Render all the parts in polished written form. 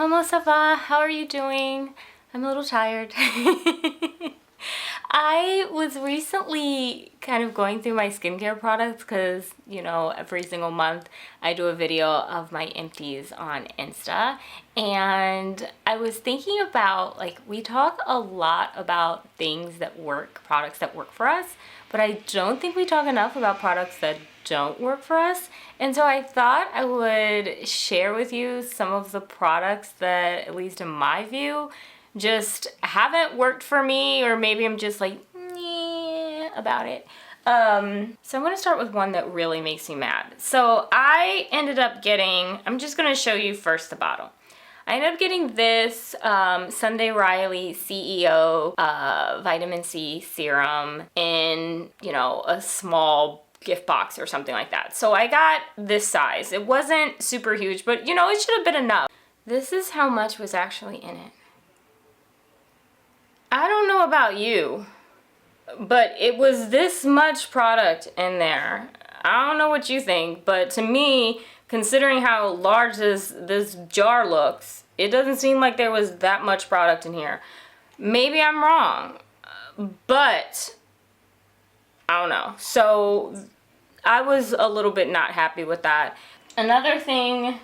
Comment ça va? How are you doing? I'm a little tired. I was recently kind of going through my skincare products because, you know, every single month I do a video of my empties on Insta. And I was thinking about, like, we talk a lot about things that work, products that work for us, but I don't think we talk enough about products that don't work for us. And so I thought I would share with you some of the products that, at least in my view, just haven't worked for me, or maybe I'm just like, nah, about it. So I'm gonna start with one that really makes me mad. So I ended up getting, I'm just gonna show you first the bottle. I ended up getting this Sunday Riley CEO vitamin C serum in, you know, a small gift box or something like that. So I got this size. It wasn't super huge, but you know, it should have been enough. This is how much was actually in it. I don't know about you, but it was this much product in there. I don't know what you think, but to me, considering how large this jar looks, it doesn't seem like there was that much product in here. Maybe I'm wrong, but I don't know. So I was a little bit not happy with that. Another thing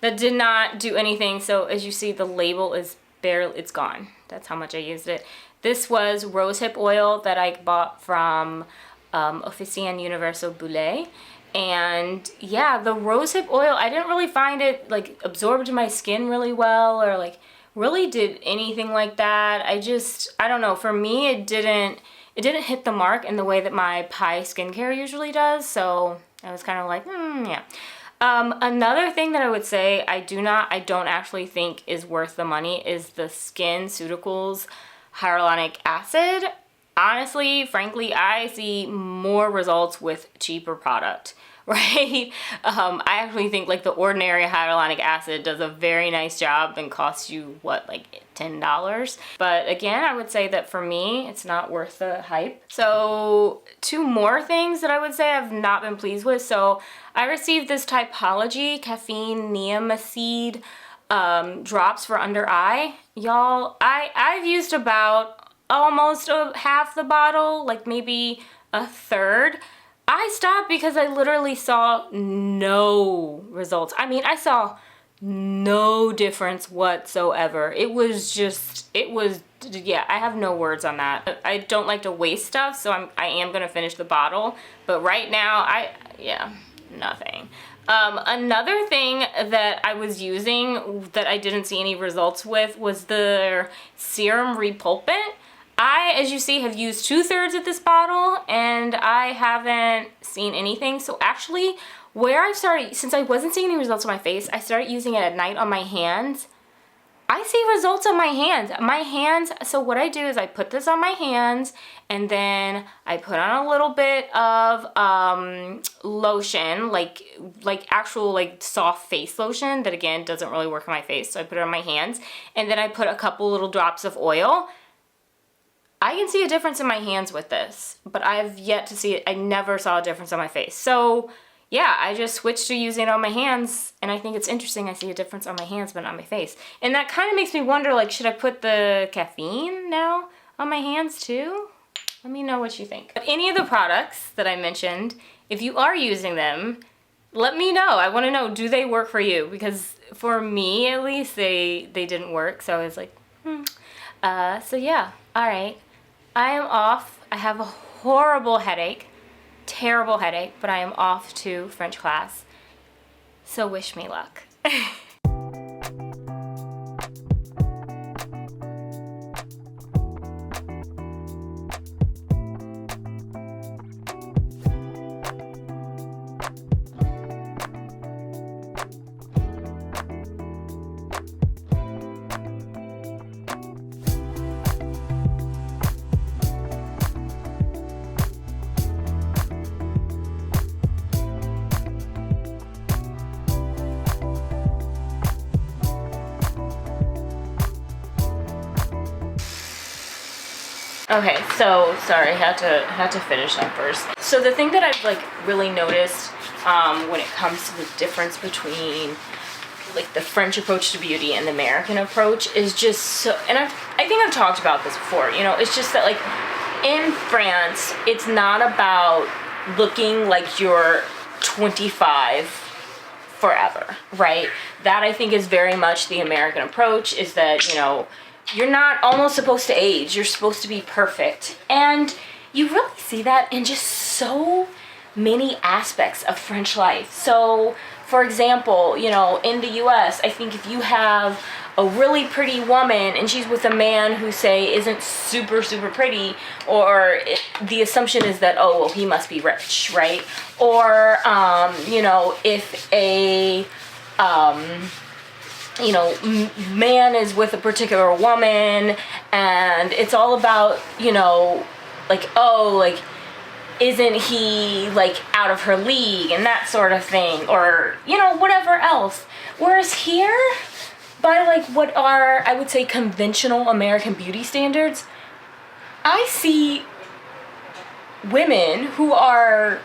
that did not do anything, so as you see, the label is barely, it's gone. That's how much I used it. This was rosehip oil that I bought from Officine Universal Boulet. And yeah, the rosehip oil, I didn't really find it like absorbed my skin really well, or like really did anything like that. I don't know, for me it didn't hit the mark in the way that my Pi skincare usually does. So I was kind of like, yeah. Another thing that I would say I don't actually think is worth the money is the SkinCeuticals hyaluronic acid. Honestly, frankly, I see more results with cheaper product, right? I actually think like the ordinary hyaluronic acid does a very nice job and costs you, what, like $10? But again, I would say that for me, it's not worth the hype. So 2 more things that I would say I've not been pleased with. So I received this Typology caffeine niacinamide drops for under eye. Y'all, I've used about almost half the bottle, like maybe a third. I stopped because I literally saw no results. I mean, I saw no difference whatsoever. Yeah, I have no words on that. I don't like to waste stuff, so I am gonna finish the bottle, but right now, nothing. Another thing that I was using that I didn't see any results with was the serum repulpant. I, as you see, have used 2/3 of this bottle and I haven't seen anything. So actually, where I started, since I wasn't seeing any results on my face, I started using it at night on my hands. I see results on my hands. So what I do is I put this on my hands and then I put on a little bit of lotion, like actual like soft face lotion that again doesn't really work on my face. So I put it on my hands and then I put a couple little drops of oil. I can see a difference in my hands with this, but I've yet to see it. I never saw a difference on my face. So yeah, I just switched to using it on my hands, and I think it's interesting I see a difference on my hands but not on my face. And that kind of makes me wonder, like, should I put the caffeine now on my hands too? Let me know what you think. But any of the products that I mentioned, if you are using them, let me know. I want to know, do they work for you? Because for me, at least, they didn't work, so I was like, so yeah, all right. I am off. I have a horrible headache, terrible headache, but I am off to French class. So wish me luck. Okay, so sorry, I had to finish that first. So the thing that I've like really noticed when it comes to the difference between like the French approach to beauty and the American approach is just so, and I think I've talked about this before, you know, it's just that like in France, it's not about looking like you're 25 forever, right? That I think is very much the American approach, is that, you know, you're not almost supposed to age, you're supposed to be perfect. And you really see that in just so many aspects of French life. So, for example, you know, in the US, I think if you have a really pretty woman and she's with a man who, say, isn't super pretty, or the assumption is that, oh, well, he must be rich, right? Or, you know, if a, you know, man is with a particular woman and it's all about, you know, like, oh, like, isn't he, like, out of her league and that sort of thing, or, you know, whatever else. Whereas here, by, like, what are, I would say, conventional American beauty standards, I see women who are,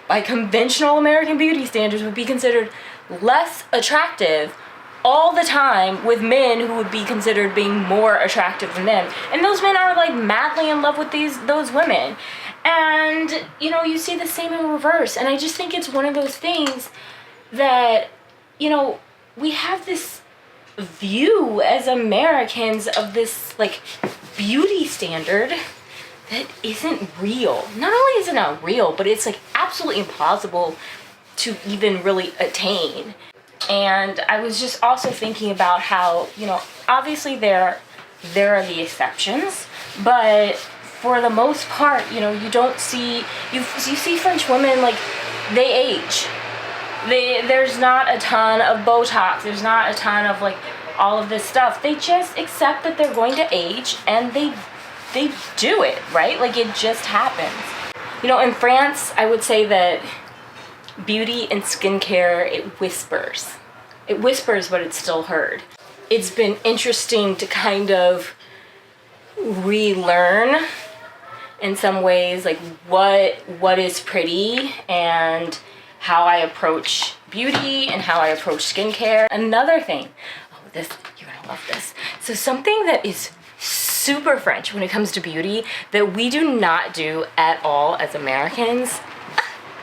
by conventional American beauty standards, would be considered less attractive all the time with men who would be considered being more attractive than them. And those men are, like, madly in love with those women. And, you know, you see the same in reverse. And I just think it's one of those things that, you know, we have this view as Americans of this, like, beauty standard that isn't real. Not only is it not real, but it's, like, absolutely impossible to even really attain. And I was just also thinking about how, you know, obviously there are the exceptions, but for the most part, you know, you don't see, you see French women, like, they age. There's not a ton of Botox, there's not a ton of, like, all of this stuff. They just accept that they're going to age, and they do it, right? Like, it just happens. You know, in France, I would say that beauty and skincare, it whispers. It whispers, but it's still heard. It's been interesting to kind of relearn in some ways, like, what is pretty and how I approach beauty and how I approach skincare. Another thing, oh, this, you're gonna love this. So something that is super French when it comes to beauty that we do not do at all as Americans,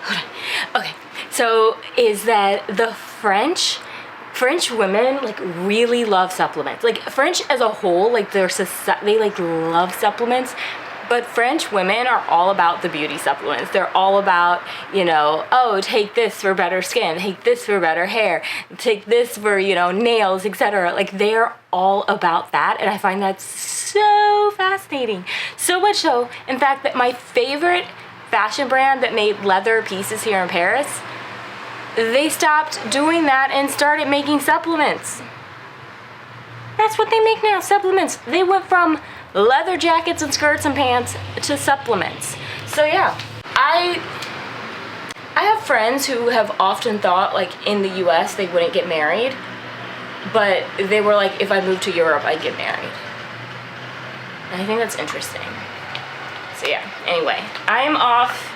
hold on, okay, so is that the French women, like, really love supplements. Like, French as a whole, like, they, like, love supplements. But French women are all about the beauty supplements. They're all about, you know, oh, take this for better skin, take this for better hair, take this for, you know, nails, etc. Like, they're all about that, and I find that so fascinating. So much so, in fact, that my favorite fashion brand that made leather pieces here in Paris, they stopped doing that and started making supplements. That's what they make now, supplements. They went from leather jackets and skirts and pants to supplements. So yeah, I have friends who have often thought, like, in the US they wouldn't get married, but they were like, if I moved to Europe, I'd get married. And I think that's interesting. So yeah, anyway, I'm off.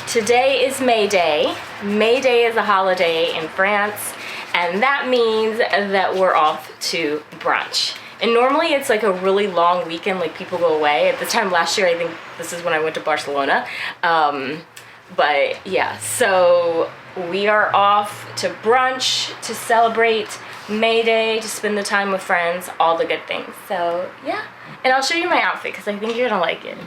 Today is May Day. May Day is a holiday in France, and that means that we're off to brunch. And normally it's like a really long weekend, like people go away. At this time last year, I think this is when I went to Barcelona. But yeah, so we are off to brunch to celebrate May Day, to spend the time with friends, all the good things. So yeah, and I'll show you my outfit because I think you're gonna like it.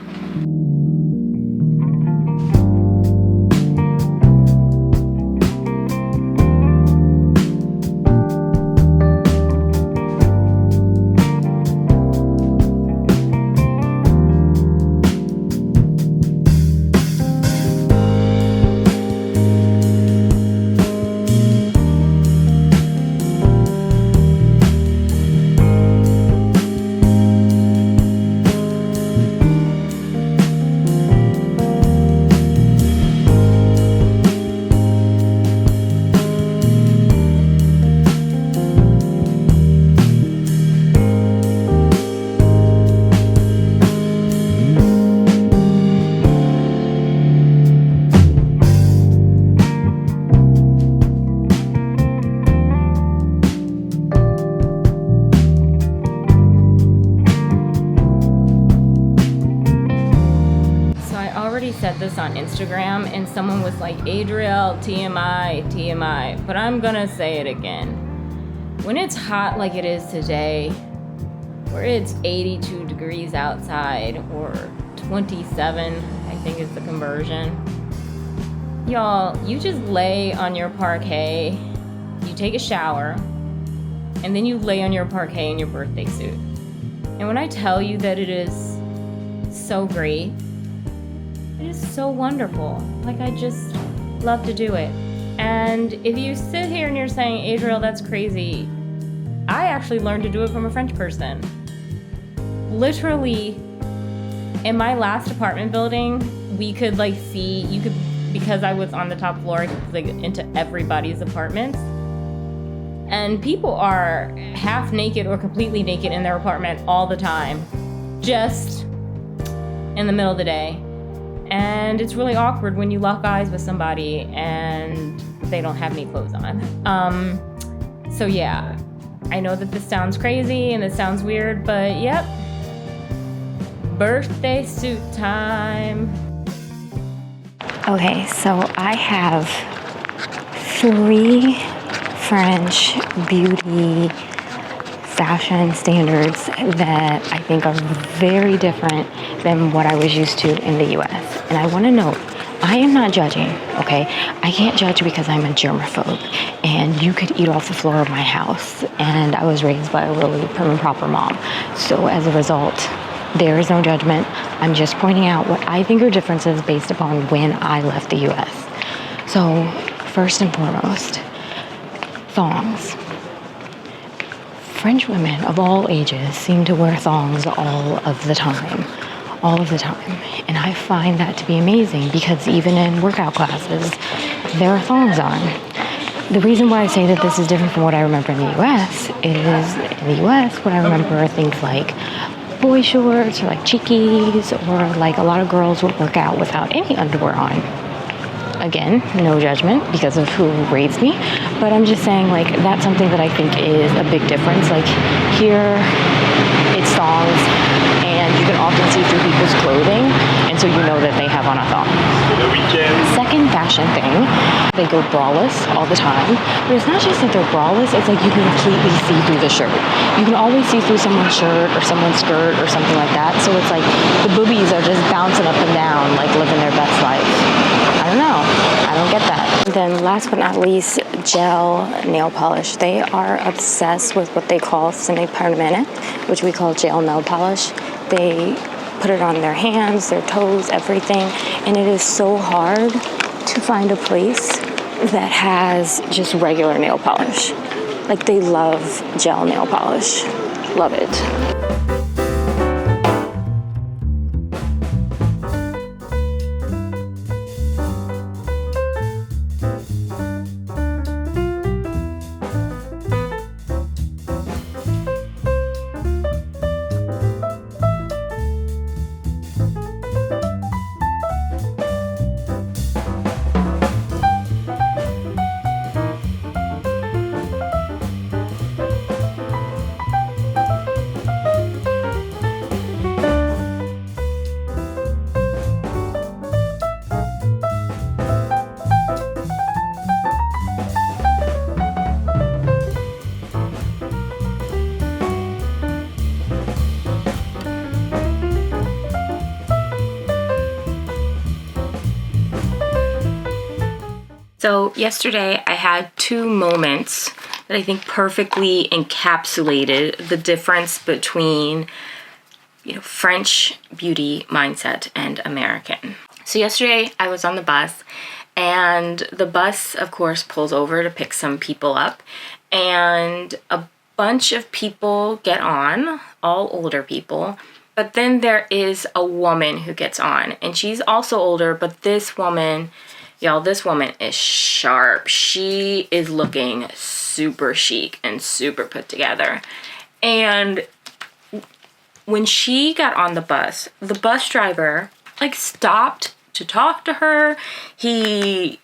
on Instagram and someone was like, Adriel, TMI, TMI, but I'm gonna say it again. When it's hot like it is today, where it's 82 degrees outside, or 27, I think is the conversion, y'all, you just lay on your parquet, you take a shower, and then you lay on your parquet in your birthday suit. And when I tell you that it is so great, it is so wonderful. Like, I just love to do it. And if you sit here and you're saying, Adriel, that's crazy, I actually learned to do it from a French person. Literally, in my last apartment building, we could like see, you could, because I was on the top floor, I could like into everybody's apartments. And people are half naked or completely naked in their apartment all the time, just in the middle of the day. And it's really awkward when you lock eyes with somebody and they don't have any clothes on. So yeah, I know that this sounds crazy and this sounds weird, but yep, birthday suit time. Okay, so I have 3 French beauty fashion standards that I think are very different than what I was used to in the US. And I want to note, I am not judging, okay? I can't judge because I'm a germaphobe, and you could eat off the floor of my house, and I was raised by a really prim and proper mom. So as a result, there is no judgment. I'm just pointing out what I think are differences based upon when I left the US. So first and foremost, thongs. French women of all ages seem to wear thongs all of the time. And I find that to be amazing because even in workout classes, there are thongs on. The reason why I say that this is different from what I remember in the US is in the US, what I remember are things like boy shorts or like cheekies, or like a lot of girls would work out without any underwear on. Again, no judgment because of who raised me, but I'm just saying, like, that's something that I think is a big difference. Like, here, it's thongs, and you can often see through people's clothing, and so you know that they have on a thong. Second fashion thing, they go braless all the time, but it's not just that they're braless, it's like you can completely see through the shirt. You can always see through someone's shirt or someone's skirt or something like that, so it's like the boobies are just bouncing up and down, like living their best life. I don't know. I don't get that. Then last but not least, gel nail polish. They are obsessed with what they call semi-permanent, which we call gel nail polish. They put it on their hands, their toes, everything. And it is so hard to find a place that has just regular nail polish. Like, they love gel nail polish. Love it. So yesterday I had 2 moments that I think perfectly encapsulated the difference between, French beauty mindset and American. So yesterday I was on the bus, and the bus, of course, pulls over to pick some people up, and a bunch of people get on, all older people, but then there is a woman who gets on, and she's also older, but this woman, y'all, this woman is sharp. She is looking super chic and super put together. And when she got on the bus driver, stopped to talk to her. He,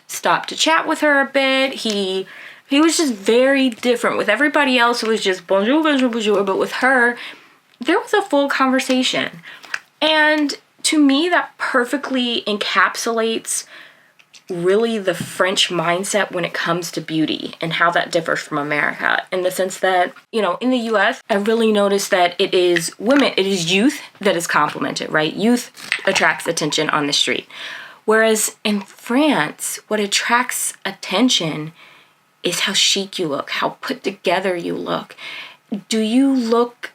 stopped to chat with her a bit. He was just very different. With everybody else, it was just bonjour, bonjour, bonjour. But with her, there was a full conversation. And to me, that perfectly encapsulates really the French mindset when it comes to beauty and how that differs from America, in the sense that, you know, in the US, I really noticed that it is youth that is complimented, right? Youth attracts attention on the street. Whereas in France, what attracts attention is how chic you look, how put together you look. Do you look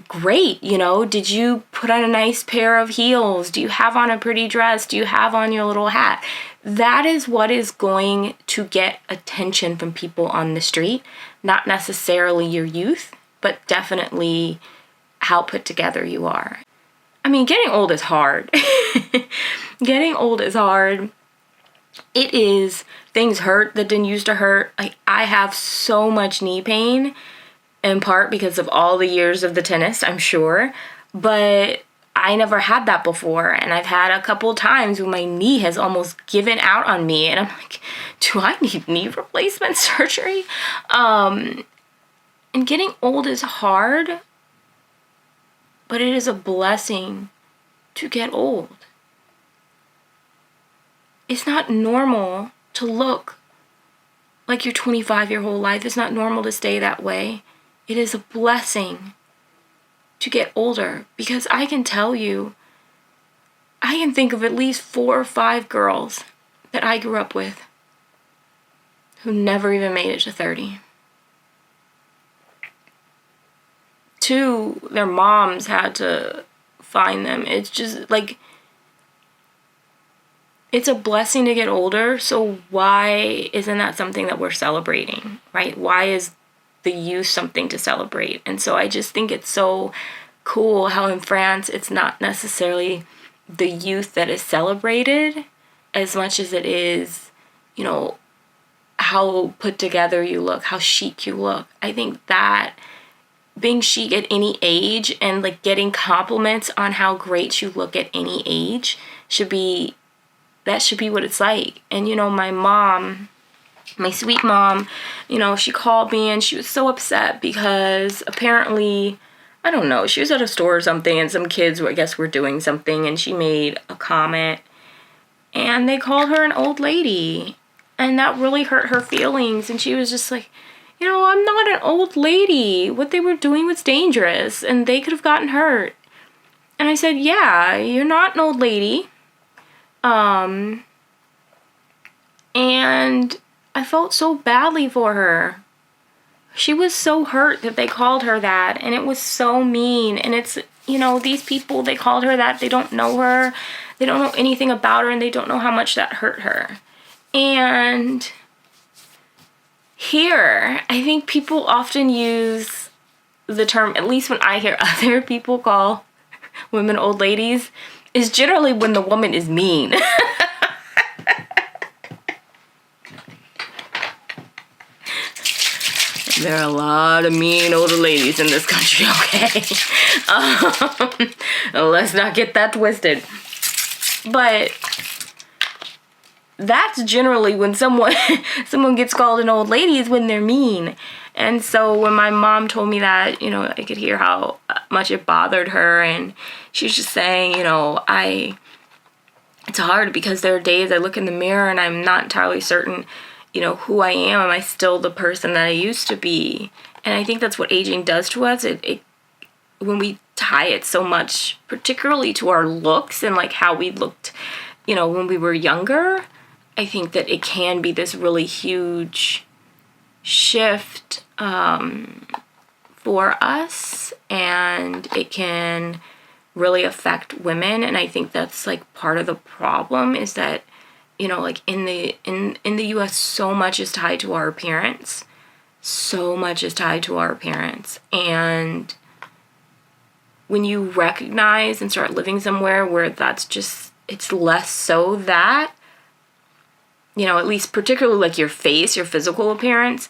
great? You know, did you put on a nice pair of heels? Do you have on a pretty dress? Do you have on your little hat? That is what is going to get attention from people on the street. Not necessarily your youth, but definitely how put together you are. I mean, getting old is hard. Getting old is hard. It is. Things hurt that didn't used to hurt. Like, I have so much knee pain, in part because of all the years of the tennis, I'm sure. But I never had that before. And I've had a couple times when my knee has almost given out on me. And I'm like, do I need knee replacement surgery? And getting old is hard. But it is a blessing to get old. It's not normal to look like you're 25 your whole life. It's not normal to stay that way. It is a blessing to get older, because I can tell you, I can think of at least 4 or 5 girls that I grew up with who never even made it to 30. 2, their moms had to find them. It's just like, it's a blessing to get older, so why isn't that something that we're celebrating, right? Why is the youth something to celebrate? And so I just think it's so cool how in France it's not necessarily the youth that is celebrated as much as it is, you know, how put together you look, how chic you look. I think that being chic at any age and like getting compliments on how great you look at any age should be what it's like. And, you know, my mom, my sweet mom, you know, she called me and she was so upset because apparently, I don't know, she was at a store or something and some kids, I guess, were doing something and she made a comment and they called her an old lady. And that really hurt her feelings. And she was just like, you know, I'm not an old lady. What they were doing was dangerous and they could have gotten hurt. And I said, yeah, you're not an old lady. And I felt so badly for her. She was so hurt that they called her that, and it was so mean. And it's, you know, these people, they called her that, they don't know her, they don't know anything about her, and they don't know how much that hurt her. And here, I think people often use the term, at least when I hear other people call women old ladies, is generally when the woman is mean. There are a lot of mean older ladies in this country, okay? Let's not get that twisted. But that's generally when someone gets called an old lady, is when they're mean. And so when my mom told me that, you know, I could hear how much it bothered her. And she was just saying, you know, it's hard because there are days I look in the mirror and I'm not entirely certain, you know, who I am. Am I still the person that I used to be? And I think that's what aging does to us. It when we tie it so much, particularly to our looks and like how we looked, you know, when we were younger, I think that it can be this really huge shift for us, and it can really affect women. And I think that's like part of the problem, is that, you know, like in the US, so much is tied to our appearance. So much is tied to our appearance. And when you recognize and start living somewhere where that's just, it's less so that, you know, at least particularly like your face, your physical appearance,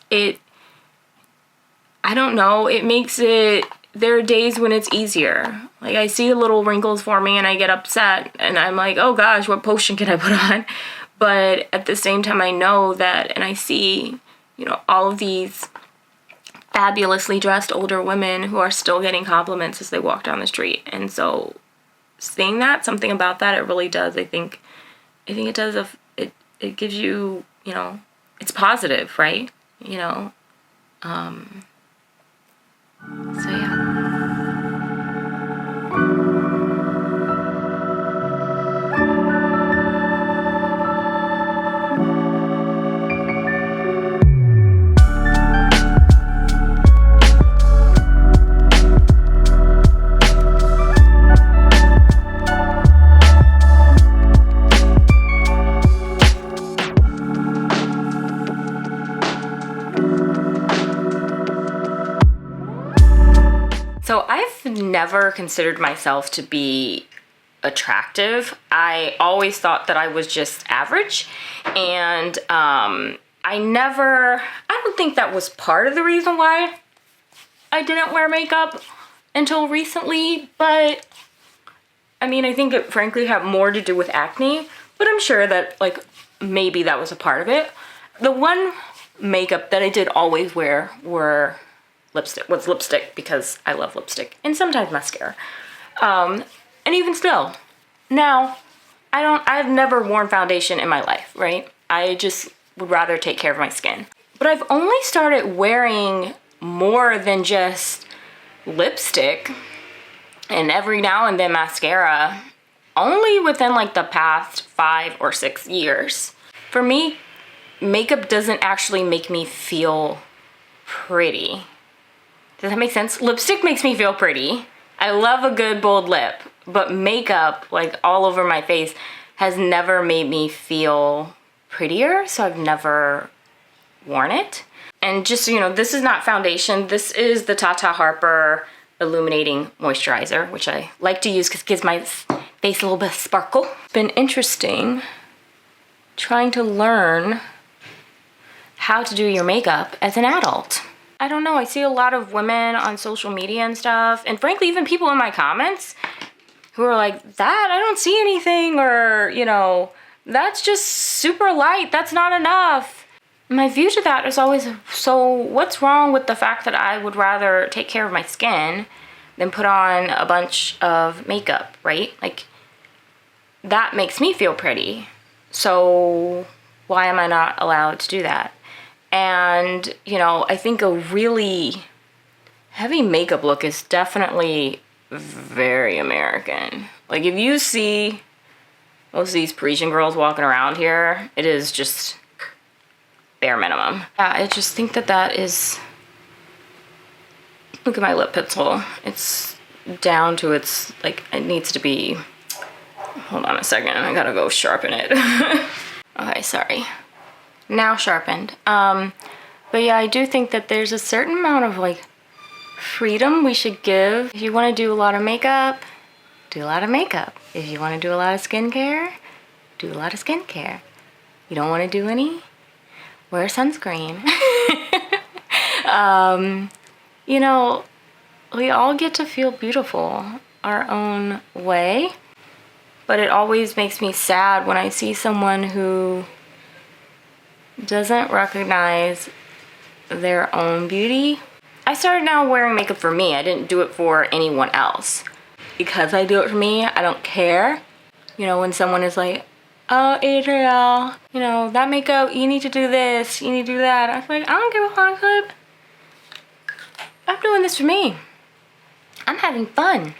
I don't know, it makes it, there are days when it's easier. Like I see little wrinkles forming and I get upset and I'm like, oh gosh, what potion can I put on? But at the same time, I know that, and I see, you know, all of these fabulously dressed older women who are still getting compliments as they walk down the street. And so saying that, something about that. It really does. I think it does. It gives you, you know, it's positive, right? You know, so yeah. So I've never considered myself to be attractive. I always thought that I was just average, and I don't think that was part of the reason why I didn't wear makeup until recently, but I mean, I think it frankly had more to do with acne, but I'm sure that like maybe that was a part of it. The one makeup that I did always wear was lipstick because I love lipstick, and sometimes mascara. And even still, now I've never worn foundation in my life, right? I just would rather take care of my skin. But I've only started wearing more than just lipstick and every now and then mascara only within like the past 5 or 6 years. For me, makeup doesn't actually make me feel pretty. Does that make sense? Lipstick makes me feel pretty. I love a good bold lip, but makeup, like all over my face, has never made me feel prettier, so I've never worn it. And just so you know, this is not foundation. This is the Tata Harper Illuminating Moisturizer, which I like to use because it gives my face a little bit of sparkle. It's been interesting trying to learn how to do your makeup as an adult. I don't know, I see a lot of women on social media and stuff, and frankly, even people in my comments who are like, that, I don't see anything, or, you know, that's just super light, that's not enough. My view to that is always, so what's wrong with the fact that I would rather take care of my skin than put on a bunch of makeup, right? Like, that makes me feel pretty. So why am I not allowed to do that? And, you know, I think a really heavy makeup look is definitely very American. Like, if you see most of these Parisian girls walking around here, it is just bare minimum. Yeah, I just think that is, look at my lip pencil. It's down to its, like, it needs to be, hold on a second, I gotta go sharpen it. Okay, sorry. Now sharpened. But yeah, I do think that there's a certain amount of like freedom we should give. If you want to do a lot of makeup, do a lot of makeup. If you want to do a lot of skincare, do a lot of skincare. You don't want to do any? Wear sunscreen. You know, we all get to feel beautiful our own way, but it always makes me sad when I see someone who doesn't recognize their own beauty. I started now wearing makeup for me. I didn't do it for anyone else. Because I do it for me, I don't care. You know, when someone is like, oh, Adriel, you know, that makeup, you need to do this, you need to do that. I'm like, I don't give a fuck, clip. I'm doing this for me. I'm having fun.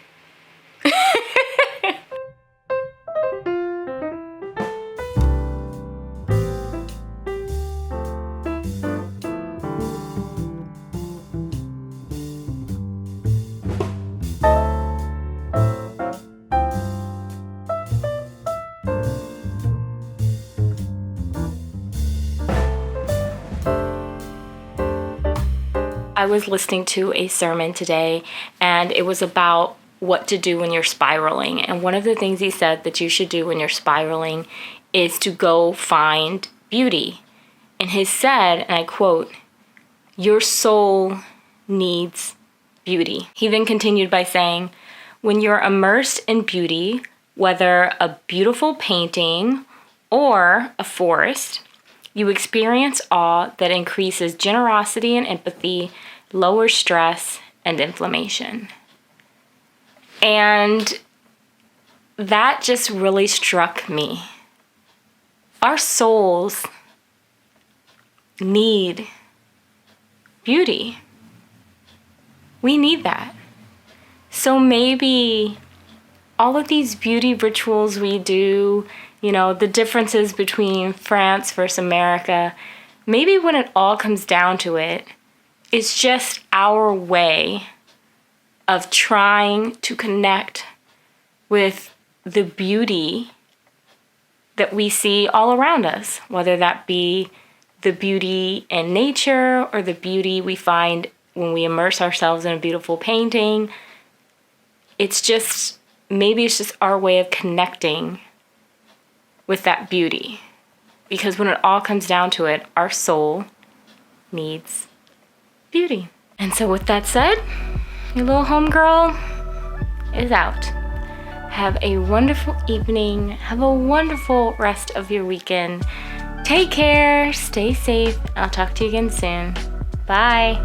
I was listening to a sermon today, and it was about what to do when you're spiraling. And one of the things he said that you should do when you're spiraling is to go find beauty. And he said, and I quote, "Your soul needs beauty." He then continued by saying, when you're immersed in beauty, whether a beautiful painting or a forest, you experience awe that increases generosity and empathy, lowers stress and inflammation. And that just really struck me. Our souls need beauty. We need that. So maybe all of these beauty rituals we do, you know, the differences between France versus America, maybe when it all comes down to it, it's just our way of trying to connect with the beauty that we see all around us, whether that be the beauty in nature or the beauty we find when we immerse ourselves in a beautiful painting. Maybe it's just our way of connecting with that beauty. Because when it all comes down to it, our soul needs beauty. And so with that said, your little homegirl is out. Have a wonderful evening. Have a wonderful rest of your weekend. Take care. Stay safe. I'll talk to you again soon. Bye.